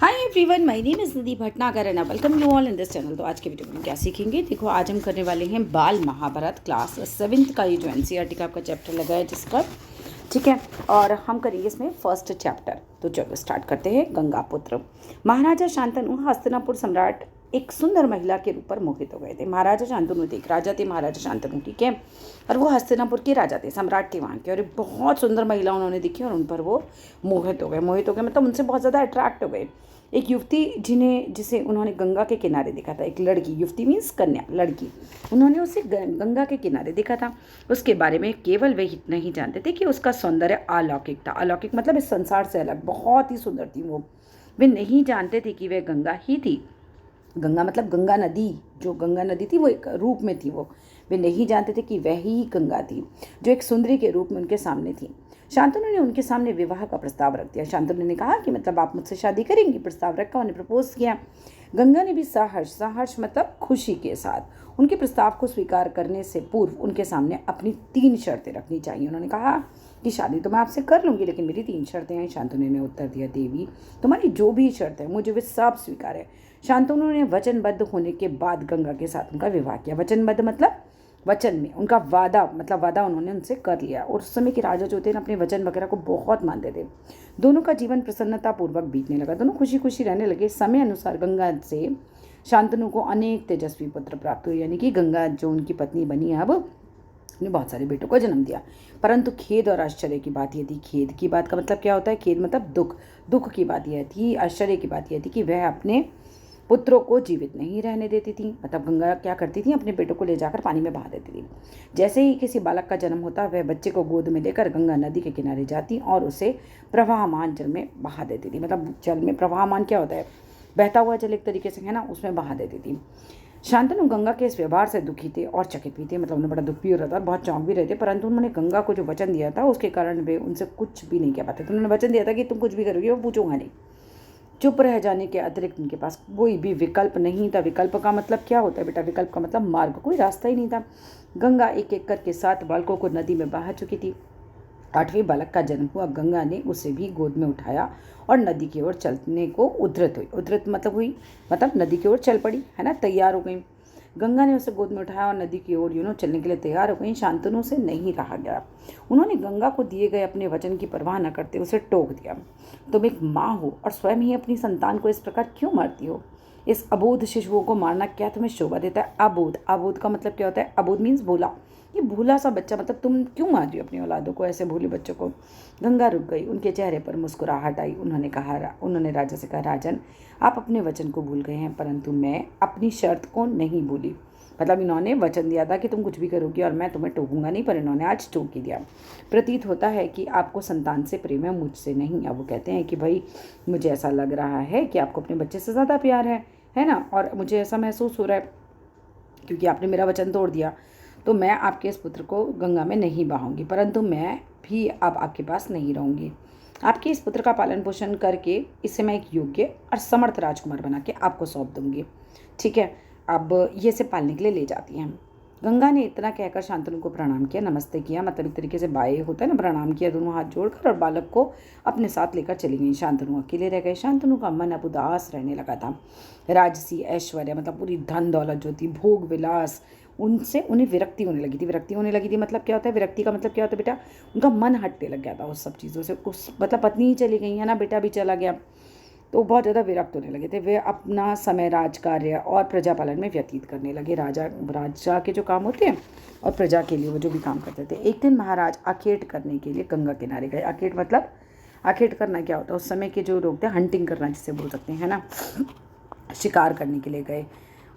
Hi everyone, my name is Nidhi Bhatnagar and welcome you all in this channel. तो आज के video में क्या सीखेंगे, देखो आज हम करने वाले हैं बाल महाभारत क्लास 7th का ये जो एनसीईआरटी का आपका चैप्टर लगा है जिसका, ठीक है। और हम करेंगे इसमें फर्स्ट चैप्टर। तो चलो स्टार्ट करते हैं। गंगा पुत्र महाराजा शांतनु हस्तिनापुर सम्राट एक सुंदर महिला के रूप पर मोहित हो गए थे। महाराजा शांतनु थे, एक राजा थे महाराजा शांतनु, ठीक है। और वो हस्तिनापुर के राजा थे, सम्राट थे वहाँ के। और एक बहुत सुंदर महिला उन्होंने देखी और उन पर वो मोहित हो गए मतलब उनसे बहुत ज़्यादा अट्रैक्ट हो गए। एक युवती जिसे उन्होंने गंगा के किनारे देखा था, एक लड़की, युवती मीन्स कन्या, लड़की, उन्होंने उसे गंगा के किनारे देखा था। उसके बारे में केवल वे ही नहीं जानते थे कि उसका सौंदर्य अलौकिक था। अलौकिक मतलब इस संसार से अलग, बहुत ही सुंदर थी वो। वे नहीं जानते थे कि वह गंगा ही थी। गंगा मतलब गंगा नदी, जो गंगा नदी थी वो एक रूप में थी वो। वे नहीं जानते थे कि वह ही गंगा थी जो एक सुंदरी के रूप में उनके सामने थी। शांतनु ने उनके सामने विवाह का प्रस्ताव रख दिया। शांतनु ने कहा कि मतलब आप मुझसे शादी करेंगी, प्रस्ताव रखा, उन्हें प्रपोज किया। गंगा ने भी सहर्ष मतलब खुशी के साथ उनके प्रस्ताव को स्वीकार करने से पूर्व उनके सामने अपनी 3 शर्तें रखनी चाहिए। उन्होंने कहा कि शादी तो मैं आपसे कर लूँगी लेकिन मेरी 3 शर्तें हैं। शांतनु ने उत्तर दिया, देवी तुम्हारी जो भी शर्त है मुझे वे सब स्वीकार है। शांतनु ने वचनबद्ध होने के बाद गंगा के साथ उनका विवाह किया। वचनबद्ध मतलब वचन में उनका वादा, मतलब वादा उन्होंने उनसे कर लिया। और उस समय के राजा जो थे ना, अपने वचन वगैरह को बहुत मानते थे। दोनों का जीवन प्रसन्नतापूर्वक बीतने लगा, दोनों खुशी खुशी रहने लगे। समय अनुसार गंगा से शांतनु को अनेक तेजस्वी पुत्र प्राप्त हुए, यानी कि गंगा जो उनकी पत्नी बनी अब ने बहुत सारे बेटों को जन्म दिया। परंतु खेद और आश्चर्य की बात यह थी, खेद की बात का मतलब क्या होता है, खेद मतलब दुख, दुख की बात यह थी, आश्चर्य की बात यह थी कि वह अपने पुत्रों को जीवित नहीं रहने देती थी। मतलब गंगा क्या करती थी, अपने बेटों को ले जाकर पानी में बहा देती थी। जैसे ही किसी बालक का जन्म होता, वह बच्चे को गोद में लेकर गंगा नदी के किनारे जाती और उसे प्रवाहमान जल में बहा देती थी। मतलब जल में प्रवाहमान क्या होता है, बहता हुआ जल एक तरीके से है ना, उसमें बहा देती थी। शांतनु गंगा के इस व्यवहार से दुखी थे और चकित भी थे, मतलब उन्हें बड़ा दुख भी हो रहा था और बहुत चौंक भी रहे थे। परंतु उन्होंने गंगा को जो वचन दिया था उसके कारण वे उनसे कुछ भी नहीं कह पाते थे। उन्होंने वचन दिया था कि तुम कुछ भी करोगे वो पूछूंगा नहीं। चुप रह जाने के अतिरिक्त उनके पास कोई भी विकल्प नहीं था। विकल्प का मतलब क्या होता है बेटा, विकल्प का मतलब मार्ग, कोई रास्ता ही नहीं था। गंगा एक एक करके 7 बालकों को नदी में बहा चुकी थी। 8वें बालक का जन्म हुआ। गंगा ने उसे भी गोद में उठाया और नदी की ओर चलने को उद्धृत हुई। उद्धृत मतलब हुई, मतलब नदी की ओर चल पड़ी, है ना, तैयार हो गई। गंगा ने उसे गोद में उठाया और नदी की ओर चलने के लिए तैयार हो गई। शांतनु से नहीं रहा गया। उन्होंने गंगा को दिए गए अपने वचन की परवाह न करते उसे टोक दिया, तुम एक माँ हो और स्वयं ही अपनी संतान को इस प्रकार क्यों मारती हो? इस अबोध शिशुओं को मारना क्या तुम्हें शोभा देता है? अबोध, अबोध का मतलब क्या होता है, अबोध मीन्स भोला, ये भूला सा बच्चा, मतलब तुम क्यों मार रही हो अपनी औलादों को, ऐसे भूले बच्चों को? गंगा रुक गई, उनके चेहरे पर मुस्कुराहट आई। उन्होंने राजा से कहा, राजन आप अपने वचन को भूल गए हैं, परंतु मैं अपनी शर्त को नहीं भूली। मतलब इन्होंने वचन दिया था कि तुम कुछ भी करोगी और मैं तुम्हें टोकूंगा नहीं, पर इन्होंने आज टोक ही दिया। प्रतीत होता है कि आपको संतान से प्रेम है, मुझसे नहीं। अब वो कहते हैं कि भाई मुझे ऐसा लग रहा है कि आपको अपने बच्चे से ज़्यादा प्यार है ना, और मुझे ऐसा महसूस हो रहा है क्योंकि आपने मेरा वचन तोड़ दिया। तो मैं आपके इस पुत्र को गंगा में नहीं बहाऊंगी, परंतु मैं भी अब आपके पास नहीं रहूंगी। आपके इस पुत्र का पालन पोषण करके इसे मैं एक योग्य और समर्थ राजकुमार बना के आपको सौंप दूंगी, ठीक है। अब ये इसे पालने के लिए ले जाती हैं। गंगा ने इतना कहकर शांतनु को प्रणाम किया, नमस्ते किया, मतलब एक तरीके से बाय होता है ना, प्रणाम किया दोनों हाथ जोड़कर, और बालक को अपने साथ लेकर चली गई। शांतनु अकेले रह गए। शांतनु का मन अब उदास रहने लगा था। राजसी ऐश्वर्य मतलब पूरी धन दौलत जो थी, भोग विलास, उनसे उन्हें विरक्ति होने लगी थी। विरक्ति होने लगी थी मतलब क्या होता है, विरक्ति का मतलब क्या होता है बेटा, उनका मन हटने लग गया था उस सब चीज़ों से। उस मतलब पत्नी ही चली गई है ना, बेटा भी चला गया, तो बहुत ज़्यादा विरक्त होने लगे थे। वे अपना समय राजकार्य और प्रजापालन में व्यतीत करने लगे। राजा के जो काम होते हैं और प्रजा के लिए वो जो भी काम करते थे। एक दिन महाराज आखेट करने के लिए गंगा किनारे गए। आखेट मतलब, आखेट करना क्या होता है, उस समय के जो लोग थे, हंटिंग करना जिसे बोल सकते हैं, है ना, शिकार करने के लिए गए।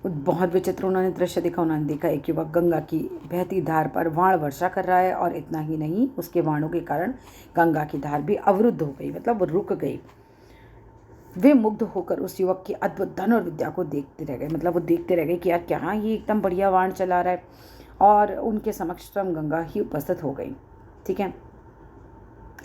बहुत विचित्र उन्होंने दृश्य देखा। उन्होंने देखा एक युवक गंगा की बहती धार पर वाण वर्षा कर रहा है, और इतना ही नहीं, उसके वाणों के कारण गंगा की धार भी अवरुद्ध हो गई, मतलब रुक गई। वे मुग्ध होकर उस युवक की अद्भुत धन और विद्या को देखते रह गए। मतलब वो देखते रह गए कि यार क्या ये एकदम बढ़िया वाण चला रहा है, और उनके समक्ष स्वयं गंगा ही उपस्थित हो गई, ठीक है।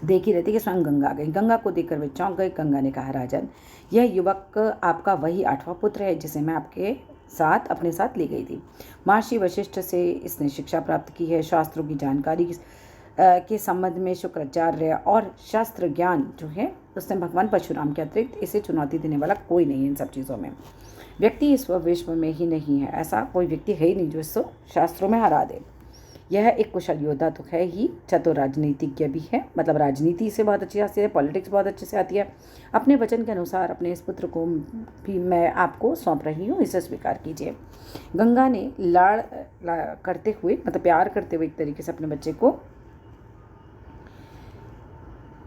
देख ही रहती कि स्वयं गंगा आ गई। गंगा को देखकर वे चौंक गए। गंगा ने कहा, राजन यह युवक आपका वही 8वां पुत्र है जिसे मैं आपके साथ अपने साथ ले गई थी। महर्षि वशिष्ठ से इसने शिक्षा प्राप्त की है, शास्त्रों की जानकारी के संबंध में शुक्राचार्य और शास्त्र ज्ञान जो है उसने भगवान परशुराम के अतिरिक्त इसे चुनौती देने वाला कोई नहीं है इन सब चीज़ों में। व्यक्ति इस विश्व में ही नहीं है, ऐसा कोई व्यक्ति है ही नहीं जो इसको शास्त्रों में हरा दे। यह एक कुशल योद्धा तो है ही, चतुर राजनीतिज्ञ भी है, मतलब राजनीति से बहुत अच्छी आती है, पॉलिटिक्स बहुत अच्छे से आती है। अपने वचन के अनुसार अपने इस पुत्र को भी मैं आपको सौंप रही हूँ, इसे स्वीकार कीजिए। गंगा ने लाड़ करते हुए, मतलब प्यार करते हुए एक तरीके से अपने बच्चे को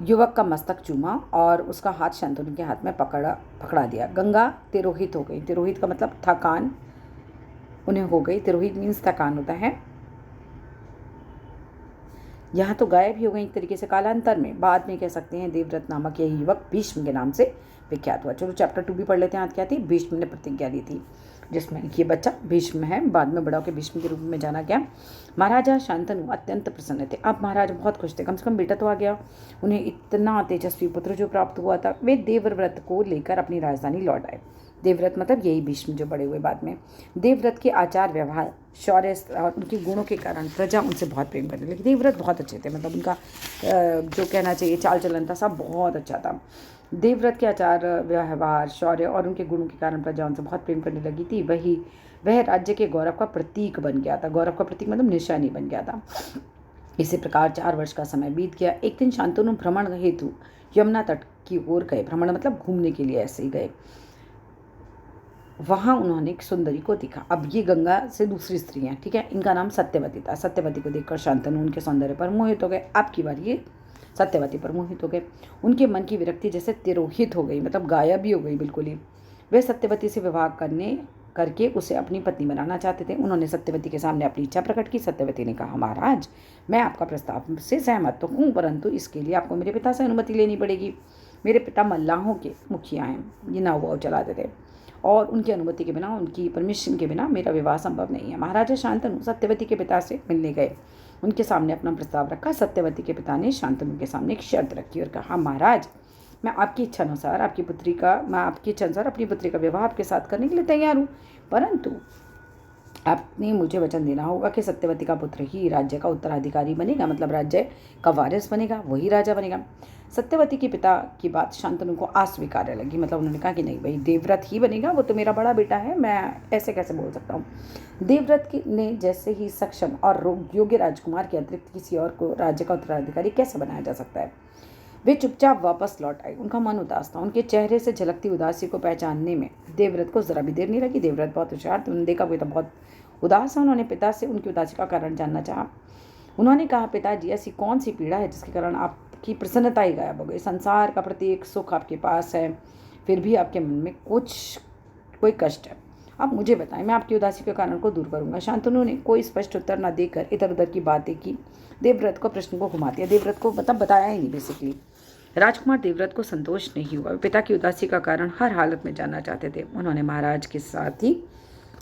युवक का मस्तक चूमा और उसका हाथ शांतनु के हाथ में पकड़ा दिया। गंगा तिरोहित हो गई। तिरोहित का मतलब थकान उन्हें हो गई। तिरोहित मीन्स थकान होता है। यहाँ तो गायब ही हो गई एक तरीके से कालांतर में। बाद में कह सकते हैं देवव्रत नामक यह युवक भीष्म के नाम से विख्यात हुआ। चलो चैप्टर 2 भी पढ़ लेते हैं। आज क्या थी? भीष्म ने प्रतिज्ञा दी थी, जिसमें ये बच्चा भीष्म है, बाद में बड़ा होकर भीष्म के रूप में जाना गया। महाराजा शांतनु अत्यंत प्रसन्न थे। अब महाराज बहुत खुश थे, कम से कम बेटा तो आ गया। उन्हें इतना तेजस्वी पुत्र जो प्राप्त हुआ था। वे देवव्रत को लेकर अपनी राजधानी लौट आए। देवव्रत मतलब यही भीष्म जो बड़े हुए बाद में। देवव्रत के आचार व्यवहार, शौर्य और उनके गुणों के कारण प्रजा उनसे बहुत प्रेम करने लगी। देवव्रत बहुत अच्छे थे, मतलब उनका जो कहना चाहिए चाल चलन था सब बहुत अच्छा था। देवव्रत के आचार व्यवहार, शौर्य और उनके गुणों के कारण प्रजा उनसे बहुत प्रेम करने लगी थी। वह राज्य के गौरव का प्रतीक बन गया था। गौरव का प्रतीक मतलब निशानी बन गया था। इसी प्रकार 4 वर्ष का समय बीत गया। एक दिन शांतनु भ्रमण हेतु यमुना तट की ओर गए। भ्रमण मतलब घूमने के लिए ऐसे ही गए। वहाँ उन्होंने एक सुंदरी को देखा। अब ये गंगा से दूसरी स्त्री हैं, ठीक है। इनका नाम सत्यवती था। सत्यवती को देखकर शांतनु उनके सौंदर्य पर मोहित हो गए। अब की बार ये सत्यवती पर मोहित हो गए। उनके मन की विरक्ति जैसे तिरोहित हो गई, मतलब गायब ही हो गई बिल्कुल ही। वे सत्यवती से विवाह करके उसे अपनी पत्नी बनाना चाहते थे। उन्होंने सत्यवती के सामने अपनी इच्छा प्रकट की। सत्यवती ने कहा, महाराज मैं आपका प्रस्ताव से सहमत तो हूँ, परंतु इसके लिए आपको मेरे पिता से अनुमति लेनी पड़ेगी। मेरे पिता मल्लाहों के मुखिया हैं, ये नाव वाव चलाते थे, और उनकी अनुमति के बिना, उनकी परमिशन के बिना मेरा विवाह संभव नहीं है। महाराजा शांतनु सत्यवती के पिता से मिलने गए। उनके सामने अपना प्रस्ताव रखा। सत्यवती के पिता ने शांतनु के सामने एक शर्त रखी और कहा, महाराज मैं आपकी इच्छा अनुसार अपनी पुत्री का विवाह आपके साथ करने के लिए तैयार हूँ, परंतु आपने मुझे वचन देना होगा कि सत्यवती का पुत्र ही राज्य का उत्तराधिकारी बनेगा, मतलब राज्य का वारिस बनेगा, वही राजा बनेगा। सत्यवती के पिता की बात शांतनु को अस्वीकार्य लगी, मतलब उन्होंने कहा कि नहीं भाई, देवव्रत ही बनेगा, वो तो मेरा बड़ा बेटा है, मैं ऐसे कैसे बोल सकता हूँ। देवव्रत ने जैसे ही सक्षम और योग्य राजकुमार के अतिरिक्त किसी और को राज्य का उत्तराधिकारी कैसे बनाया जा सकता है। वे चुपचाप वापस लौट आए। उनका मन उदास था। उनके चेहरे से झलकती उदासी को पहचानने में देवव्रत को जरा भी देर नहीं लगी। देवव्रत बहुत होशियार थे। उन्होंने देखा कोई तो बहुत उदास है। उन्होंने पिता से उनकी उदासी का कारण जानना चाहा। उन्होंने कहा, पिताजी ऐसी कौन सी पीड़ा है जिसके कारण आपकी प्रसन्नता ही गायब हो गई। संसार का प्रत्येक सुख आपके पास है, फिर भी आपके मन में कोई कष्ट है। आप मुझे बताएं, मैं आपकी उदासी के कारण को दूर करूंगा। शांतनु ने कोई स्पष्ट उत्तर न देकर इधर उधर की बातें की। देवव्रत को प्रश्न को घुमा दिया। देवव्रत को मतलब बताया ही नहीं बेसिकली। राजकुमार देवव्रत को संतोष नहीं हुआ। पिता की उदासी का कारण हर हालत में जानना चाहते थे। उन्होंने महाराज के सारथी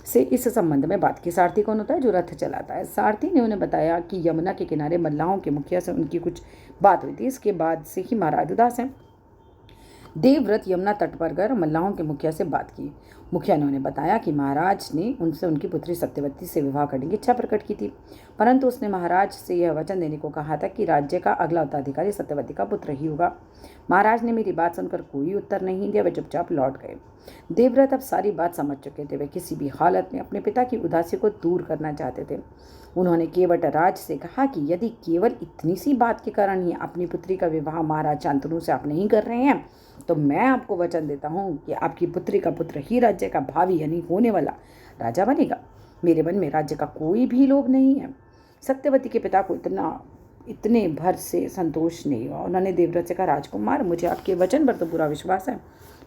से इस संबंध में बात की। सारथी कौन होता है? जो रथ चलाता है। सारथी ने उन्हें बताया कि यमुना के किनारे मल्लाहों के मुखिया से उनकी कुछ बात हुई थी। इसके बाद से ही महाराज उदास हैं। देवव्रत यमुना तट पर गए, मल्लाहों के मुखिया से बात की। मुखिया ने उन्हें बताया कि महाराज ने उनसे उनकी पुत्री सत्यवती से विवाह करने की इच्छा प्रकट की थी, परंतु उसने महाराज से यह वचन देने को कहा था कि राज्य का अगला उत्तराधिकारी सत्यवती का पुत्र ही होगा। महाराज ने मेरी बात सुनकर कोई उत्तर नहीं दिया। वे चुपचाप लौट गए। देवव्रत अब सारी बात समझ चुके थे। वे किसी भी हालत में अपने पिता की उदासी को दूर करना चाहते थे। उन्होंने केवटराज से कहा कि यदि केवल इतनी सी बात के कारण ही अपनी पुत्री का विवाह महाराज शांतनु से आप नहीं कर रहे हैं, तो मैं आपको वचन देता हूँ कि आपकी पुत्री का पुत्र ही राज्य का भावी यानी होने वाला राजा बनेगा। मेरे मन में राज्य का कोई भी लोभ नहीं है। सत्यवती के पिता को इतने भर से संतोष नहीं हुआ। उन्होंने देवव्रत से कहा, राजकुमार मुझे आपके वचन पर तो पूरा विश्वास है,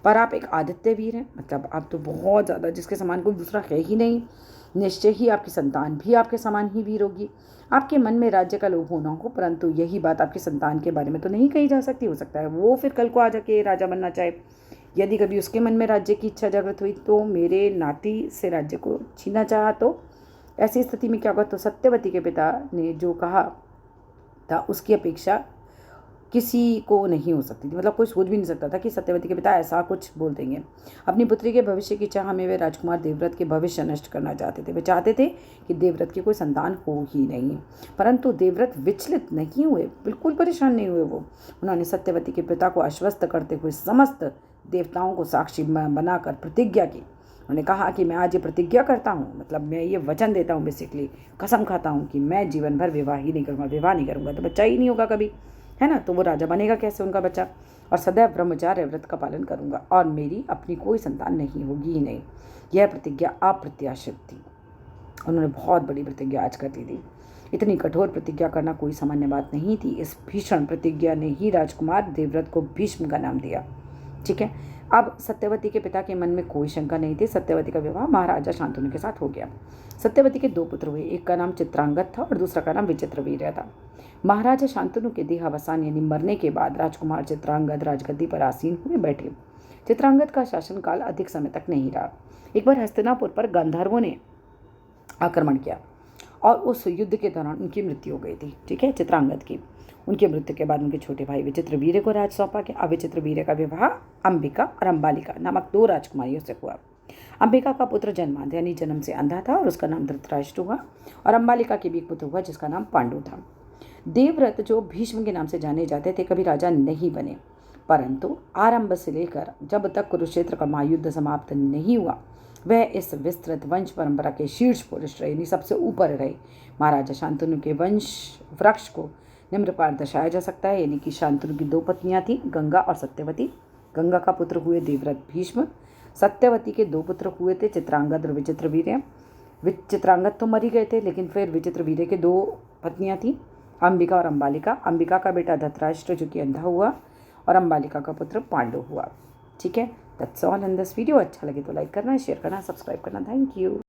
पर आप एक आदित्य वीर हैं, मतलब आप तो बहुत ज़्यादा, जिसके समान कोई दूसरा है ही नहीं। निश्चय ही आपकी संतान भी आपके समान ही वीर होगी। आपके मन में राज्य का लोभ होना हो, परंतु यही बात आपकी संतान के बारे में तो नहीं कही जा सकती। हो सकता है वो फिर कल को आ जाके राजा बनना चाहे। यदि कभी उसके मन में राज्य की इच्छा जागृत हुई तो मेरे नाती से राज्य को छीनना चाहा, तो ऐसी स्थिति में क्या होगा? तो सत्यवती के पिता ने जो कहा था उसकी अपेक्षा किसी को नहीं हो सकती थी। मतलब कोई सोच भी नहीं सकता था कि सत्यवती के पिता ऐसा कुछ बोल देंगे। अपनी पुत्री के भविष्य की चाह में वे राजकुमार देवव्रत के भविष्य नष्ट करना चाहते थे। वे चाहते थे कि देवव्रत की कोई संतान हो ही नहीं। परंतु देवव्रत विचलित नहीं हुए, बिल्कुल परेशान नहीं हुए। वो उन्होंने सत्यवती के पिता को आश्वस्त करते हुए समस्त देवताओं को साक्षी बनाकर प्रतिज्ञा की। उन्होंने कहा कि मैं आज ये प्रतिज्ञा करता हूँ, मतलब मैं ये वचन देता हूँ, बेसिकली कसम खाता हूँ कि मैं जीवन भर विवाह ही नहीं करूँगा। विवाह नहीं करूँगा तो बच्चा ही नहीं होगा कभी, है ना। तो वो राजा बनेगा कैसे उनका बच्चा। और सदैव ब्रह्मचार्य व्रत का पालन करूँगा और मेरी अपनी कोई संतान नहीं होगी ही नहीं। यह प्रतिज्ञा अप्रत्याशित थी। उन्होंने बहुत बड़ी प्रतिज्ञा आज कर दी थी। इतनी कठोर प्रतिज्ञा करना कोई सामान्य बात नहीं थी। इस भीषण प्रतिज्ञा ने ही राजकुमार देवव्रत को भीष्म का नाम दिया। ठीक है। अब सत्यवती के पिता के मन में कोई शंका नहीं थी। सत्यवती का विवाह महाराजा शांतनु के साथ हो गया। सत्यवती के 2 पुत्र हुए। एक का नाम चित्रांगद था और दूसरा का नाम विचित्रवीर्य था। महाराजा शांतनु के देहावसान यानी मरने के बाद राजकुमार चित्रांगद राजगद्दी पर आसीन हुए बैठे। चित्रांगद का शासनकाल अधिक समय तक नहीं रहा। एक बार हस्तिनापुर पर गंधर्वों ने आक्रमण किया और उस युद्ध के दौरान उनकी मृत्यु हो गई थी। ठीक है, चित्रांगद की। उनकी मृत्यु के बाद उनके छोटे भाई विचित्रवीर्य को राज सौंपा गया। अब विचित्रवीर्य का विवाह अंबिका और अंबालिका नामक 2 राजकुमारियों से हुआ। अंबिका का पुत्र जन्मांध यानी जन्म से अंधा था और उसका नाम धृतराष्ट्र हुआ। और अंबालिका के भी एक पुत्र हुआ जिसका नाम पांडु था। देवव्रत जो भीष्म के नाम से जाने जाते थे कभी राजा नहीं बने, परंतु आरंभ से लेकर जब तक कुरुक्षेत्र का महायुद्ध समाप्त नहीं हुआ वह इस विस्तृत वंश परंपरा के शीर्ष पुरुष रहे, यानी सबसे ऊपर रहे। महाराजा शांतनु के वंश वृक्ष को निम्न प्रकार दर्शाया जा सकता है, यानी कि शांतनु की 2 पत्नियां थीं, गंगा और सत्यवती। गंगा का पुत्र हुए देवव्रत भीष्म। सत्यवती के 2 पुत्र हुए थे, चित्रांगद और विचित्रवीर्य। चित्रांगद तो मर ही गए थे, लेकिन फिर विचित्रवीर्य के 2 पत्नियां थीं, अंबिका और अंबालिका। अंबिका का बेटा धृतराष्ट्र जो कि अंधा हुआ और अंबालिका का पुत्र पांडु हुआ। ठीक है, that's all in this video. अच्छा लगे तो लाइक करना, शेयर करना, सब्सक्राइब करना। Thank you.